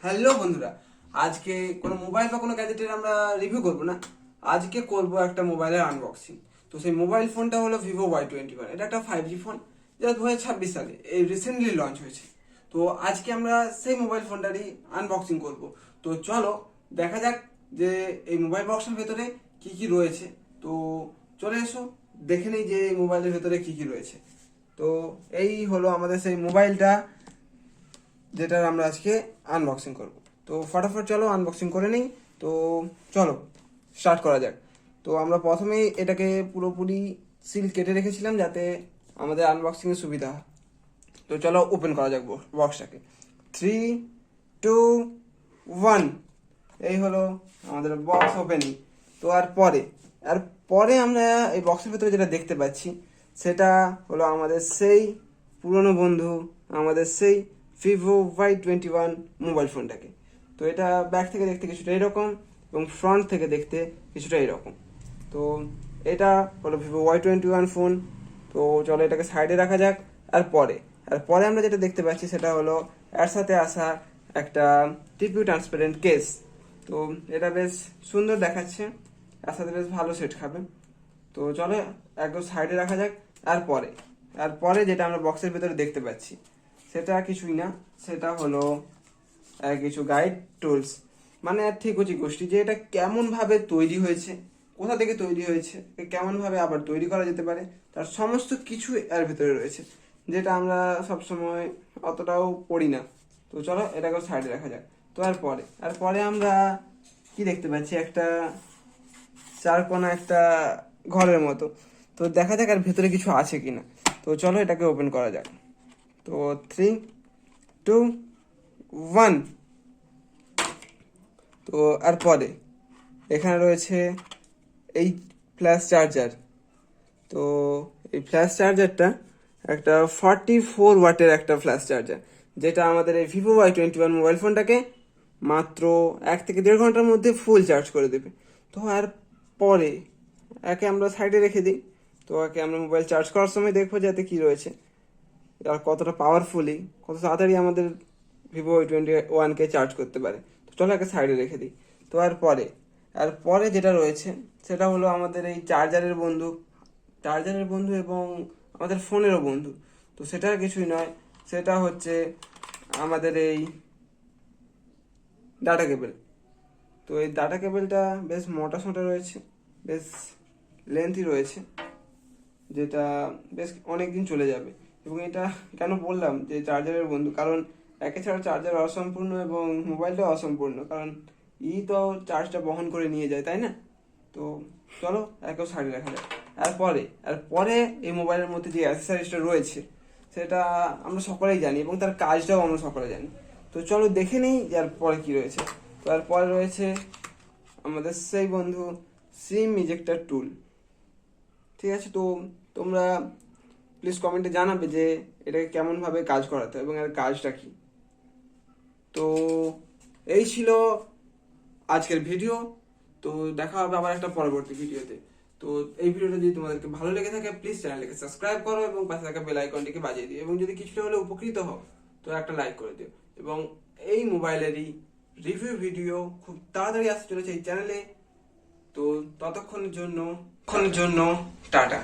Hello বন্ধুরা, আজকে কোনো মোবাইল বা কোনো গ্যাজেটের আমরা রিভিউ করব না। আজকে করব একটা মোবাইলের আনবক্সিং। তো সেই মোবাইল ফোনটা হলো ভিভো Y21। এটা একটা 5G ফোন, যেটা 2026 সালে এই রিসেন্টলি লঞ্চ হয়েছে। তো আজকে আমরা সেই মোবাইল ফোনটারই আনবক্সিং করব। তো চলো দেখা যাক যে এই মোবাইল বক্সের ভেতরে কি কি রয়েছে। তো চলে এসো দেখে নেই যে এই মোবাইলের ভেতরে কি কি রয়েছে। তো এই হলো আমাদের সেই মোবাইলটা, যেটার আমরা আজকে আনবক্সিং করব। তো ফটাফট চলো আনবক্সিং করে নিই। তো চলো স্টার্ট করা যাক। তো আমরা প্রথমেই এটাকে পুরোপুরি সিল কেটে রেখেছিলাম যাতে আমাদের আনবক্সিংয়ের সুবিধা হয়। তো চলো ওপেন করা যাক বক্সটাকে। 3, 2, 1। এই হলো আমাদের বক্স ওপেনিং। তো আর পরে আমরা এই বক্সের ভিতরে যেটা দেখতে পাচ্ছি সেটা হলো আমাদের সেই পুরনো বন্ধু, আমাদের সেই ভিভো Y21 মোবাইল ফোনটাকে। তো এটা ব্যাক থেকে দেখতে কিছুটা এরকম এবং ফ্রন্ট থেকে দেখতে কিছুটা এরকম। তো এটা হলো ভিভো Y21 ফোন। তো চলো এটাকে সাইডে রাখা যাক। আর পরে আমরা যেটা দেখতে পাচ্ছি সেটা হলো এর সাথে আসা একটা টিপিউ ট্রান্সপারেন্ট কেস। তো এটা বেশ সুন্দর দেখাচ্ছে, এর সাথে বেশ ভালো সেট খাবে। তো চলো একদম সাইডে রাখা যাক। আর পরে যেটা আমরা বক্সের ভেতরে দেখতে পাচ্ছি সেটা কিছুই না, সেটা হলো কিছু গাইড টুলস, মানে ঠিকই গোষ্ঠী, যে এটা কেমন ভাবে তৈরি হয়েছে, কোথা থেকে তৈরি হয়েছে, কেমন ভাবে আবার তৈরি করা যেতে পারে, তার সমস্ত কিছু এর ভিতরে রয়েছে, যেটা আমরা সবসময় অতটাও পড়ি না। তো চলো এটাকে সাইডে রাখা যাক। তো আর পরে আমরা কি দেখতে পাচ্ছি, একটা চারকোনা একটা ঘরের মতো। তো দেখা যাক আর ভেতরে কিছু আছে কিনা। তো চলো এটাকে ওপেন করা যাক। তো 3, 2, 1। তো আর পরে এখানে রয়েছে এই ফ্ল্যাশ চার্জার। তো এই ফ্ল্যাশ চার্জারটা একটা 44 ওয়াটের একটা ফ্ল্যাশ চার্জার, যেটা আমাদের এই ভিভো Y21 মোবাইল ফোনটাকে মাত্র 1 থেকে 1.5 ঘন্টার মধ্যে ফুল চার্জ করে দেবে। তো আর পরে একে আমরা সাইডে রেখে দিই। তো একে আমরা মোবাইল চার্জ করার সময় দেখবো যাতে কি রয়েছে, আর কতটা পাওয়ারফুলি, কত তাড়াতাড়ি আমাদের ভিভো Y21কে চার্জ করতে পারে। তো চলো একে সাইডে রেখে দিই। তো আর পরে যেটা রয়েছে সেটা হলো আমাদের এই চার্জারের বন্ধু এবং আমাদের ফোনেরও বন্ধু। তো সেটা আর কিছুই নয়, সেটা হচ্ছে আমাদের এই ডাটা কেবল। তো এই ডাটা কেবলটা বেশ মোটা সোটা রয়েছে, বেশ লেন্থি রয়েছে, যেটা বেশ অনেক দিন চলে যাবে। এবং এটা কেন বললাম যে চার্জারের বন্ধু, কারণ একে ছাড়া চার্জার অসম্পূর্ণ এবং মোবাইলটাও অসম্পূর্ণ, কারণ তো চার্জটা বহন করে নিয়ে যায়, তাই না? তো চলো একেও সাইডে রাখা যায়। আর পরে এই মোবাইলের মধ্যে যে অ্যাক্সেসরিজটা রয়েছে সেটা আমরা সকলেই জানি এবং তার কাজটাও আমরা সকলে জানি। তো চলো দেখে নিই যে আর পরে কি রয়েছে। তো আর পরে রয়েছে আমাদের সেই বন্ধু সিম ইজেক্টার টুল। ঠিক আছে, তো তোমরা প্লিজ কমেন্টে জানাবে যে এটাকে কেমনভাবে কাজ করাতে হয় এবং এর কাজটা কি। তো এই ছিল আজকের ভিডিও। তো দেখা হবে আবার একটা পরবর্তী ভিডিওতে। তো এই ভিডিওটা যদি তোমাদেরকে ভালো লেগে থাকে প্লিজ চ্যানেলটিকে সাবস্ক্রাইব করো এবং পাশে থাকা বেল আইকনটিকে বাজিয়ে দিও, এবং যদি কিছুটা হলে উপকৃত হও তো একটা লাইক করে দিও। এবং এই মোবাইলেরই রিভিউ ভিডিও খুব তাড়াতাড়ি আসতে চলেছে এই চ্যানেলে। তো ততক্ষণের জন্য টাটা।